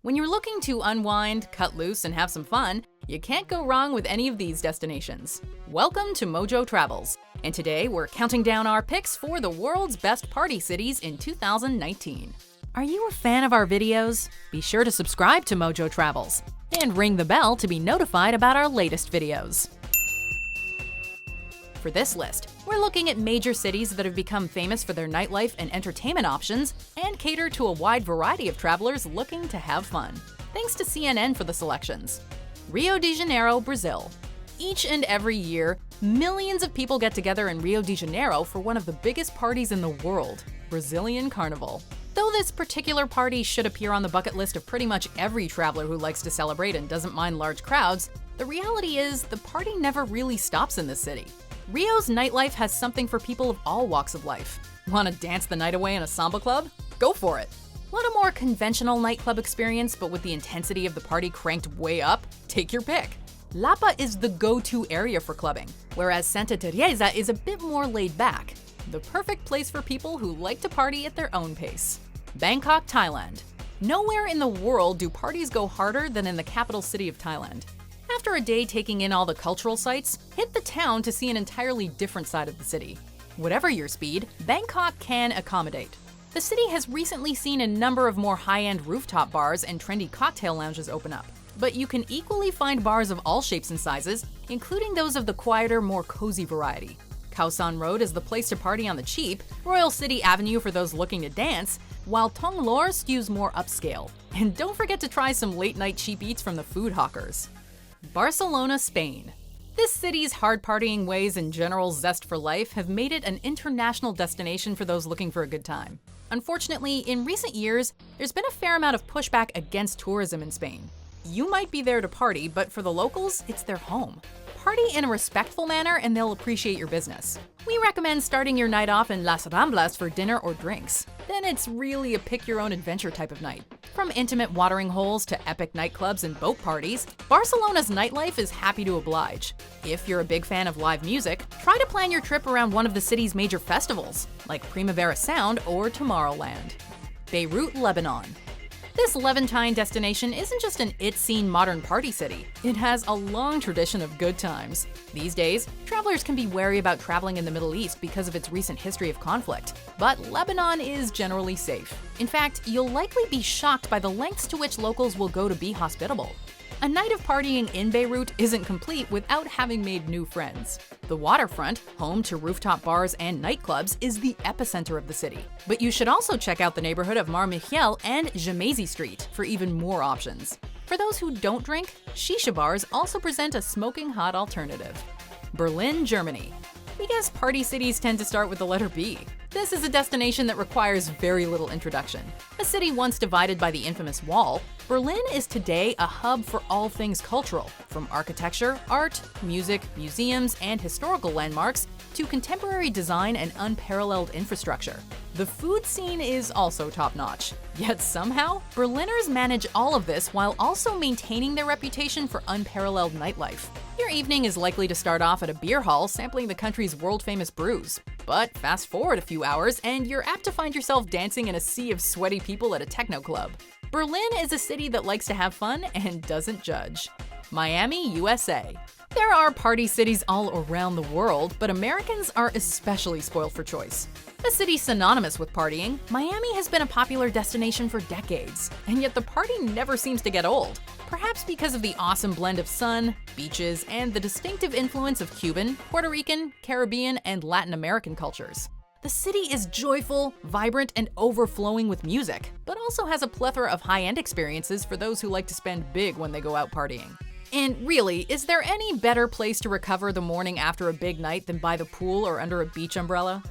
When you're looking to unwind, cut loose, and have some fun, you can't go wrong with any of these destinations. Welcome to MojoTravels, and today we're counting down our picks for the world's best party cities in 2019. Are you a fan of our videos? Be sure to subscribe to MojoTravels and ring the bell to be notified about our latest videos. For this list, we're looking at major cities that have become famous for their nightlife and entertainment options and cater to a wide variety of travelers looking to have fun. Thanks to CNN for the selections. Rio de Janeiro, Brazil. Each and every year, millions of people get together in Rio de Janeiro for one of the biggest parties in the world, Brazilian Carnival. Though this particular party should appear on the bucket list of pretty much every traveler who likes to celebrate and doesn't mind large crowds, the reality is the party never really stops in this city. Rio's nightlife has something for people of all walks of life. Want to dance the night away in a samba club? Go for it. Want a more conventional nightclub experience but with the intensity of the party cranked way up? Take your pick. Lapa is the go-to area for clubbing, whereas Santa Teresa is a bit more laid back. The perfect place for people who like to party at their own pace. Bangkok, Thailand. Nowhere in the world do parties go harder than in the capital city of Thailand. After a day taking in all the cultural sites, hit the town to see an entirely different side of the city. Whatever your speed, Bangkok can accommodate. The city has recently seen a number of more high-end rooftop bars and trendy cocktail lounges open up. But you can equally find bars of all shapes and sizes, including those of the quieter, more cozy variety. Khao San Road is the place to party on the cheap, Royal City Avenue for those looking to dance, while Thong Lor skews more upscale. And don't forget to try some late-night cheap eats from the food hawkers. Barcelona, Spain. This city's hard partying ways and general zest for life have made it an international destination for those looking for a good time. Unfortunately, in recent years, there's been a fair amount of pushback against tourism in Spain. You might be there to party, but for the locals, it's their home. Party in a respectful manner and they'll appreciate your business. We recommend starting your night off in Las Ramblas for dinner or drinks. Then it's really a pick-your-own-adventure type of night. From intimate watering holes to epic nightclubs and boat parties, Barcelona's nightlife is happy to oblige. If you're a big fan of live music, try to plan your trip around one of the city's major festivals, like Primavera Sound or Tomorrowland. Beirut, Lebanon. This Levantine destination isn't just an it-scene modern party city. It has a long tradition of good times. These days, travelers can be wary about traveling in the Middle East because of its recent history of conflict. But Lebanon is generally safe. In fact, you'll likely be shocked by the lengths to which locals will go to be hospitable. A night of partying in Beirut isn't complete without having made new friends. The waterfront, home to rooftop bars and nightclubs, is the epicenter of the city. But you should also check out the neighborhood of Mar Michel and Gemesi Street for even more options. For those who don't drink, shisha bars also present a smoking hot alternative. Berlin, Germany. We guess party cities tend to start with the letter B. This is a destination that requires very little introduction. A city once divided by the infamous Wall, Berlin is today a hub for all things cultural, from architecture, art, music, museums, and historical landmarks to contemporary design and unparalleled infrastructure. The food scene is also top-notch. Yet somehow, Berliners manage all of this while also maintaining their reputation for unparalleled nightlife. Your evening is likely to start off at a beer hall sampling the country's world-famous brews. But fast forward a few hours and you're apt to find yourself dancing in a sea of sweaty people at a techno club. Berlin is a city that likes to have fun and doesn't judge. Miami, USA. There are party cities all around the world, but Americans are especially spoiled for choice. A city synonymous with partying, Miami has been a popular destination for decades, and yet the party never seems to get old. Perhaps because of the awesome blend of sun, beaches, and the distinctive influence of Cuban, Puerto Rican, Caribbean, and Latin American cultures. The city is joyful, vibrant, and overflowing with music, but also has a plethora of high-end experiences for those who like to spend big when they go out partying. And really, is there any better place to recover the morning after a big night than by the pool or under a beach umbrella?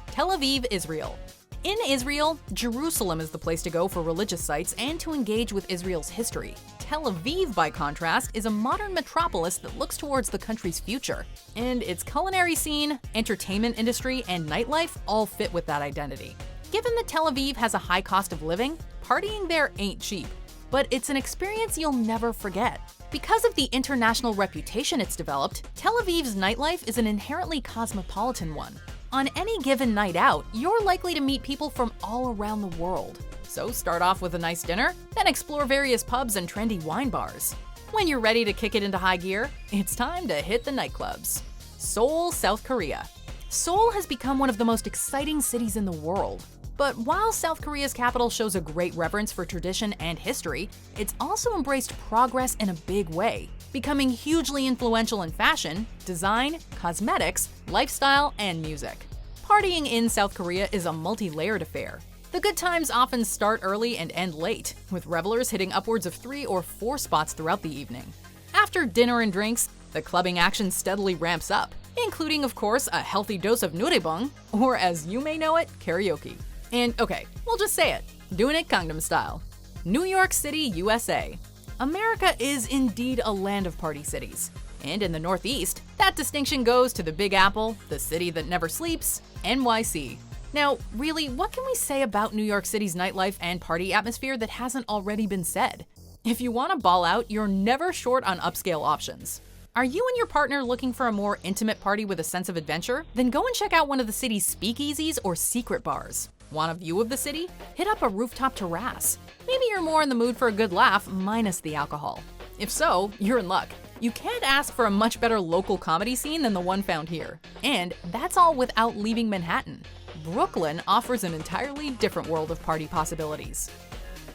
Tel Aviv, Israel. In Israel, Jerusalem is the place to go for religious sites and to engage with Israel's history. Tel Aviv, by contrast, is a modern metropolis that looks towards the country's future. And its culinary scene, entertainment industry, and nightlife all fit with that identity. Given that Tel Aviv has a high cost of living, partying there ain't cheap. But it's an experience you'll never forget. Because of the international reputation it's developed, Tel Aviv's nightlife is an inherently cosmopolitan one. On any given night out, you're likely to meet people from all around the world. So start off with a nice dinner, then explore various pubs and trendy wine bars. When you're ready to kick it into high gear, it's time to hit the nightclubs. Seoul, South Korea. Seoul has become one of the most exciting cities in the world. But while South Korea's capital shows a great reverence for tradition and history, it's also embraced progress in a big way, becoming hugely influential in fashion, design, cosmetics, lifestyle, and music. Partying in South Korea is a multi-layered affair. The good times often start early and end late, with revelers hitting upwards of 3 or 4 spots throughout the evening. After dinner and drinks, the clubbing action steadily ramps up, including, of course, a healthy dose of noraebang, or as you may know it, karaoke. And okay, we'll just say it, doing it Gangnam style. New York City, USA. America is indeed a land of party cities. And in the Northeast, that distinction goes to the Big Apple, the city that never sleeps, NYC. Now, really, what can we say about New York City's nightlife and party atmosphere that hasn't already been said? If you want to ball out, you're never short on upscale options. Are you and your partner looking for a more intimate party with a sense of adventure? Then go and check out one of the city's speakeasies or secret bars. Want a view of the city? Hit up a rooftop terrace. Maybe you're more in the mood for a good laugh, minus the alcohol. If so, you're in luck. You can't ask for a much better local comedy scene than the one found here. And that's all without leaving Manhattan. Brooklyn offers an entirely different world of party possibilities.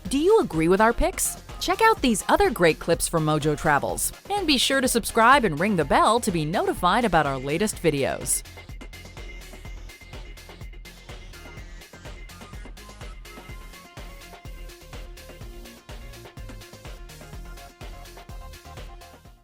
Do you agree with our picks? Check out these other great clips from MojoTravels. And be sure to subscribe and ring the bell to be notified about our latest videos.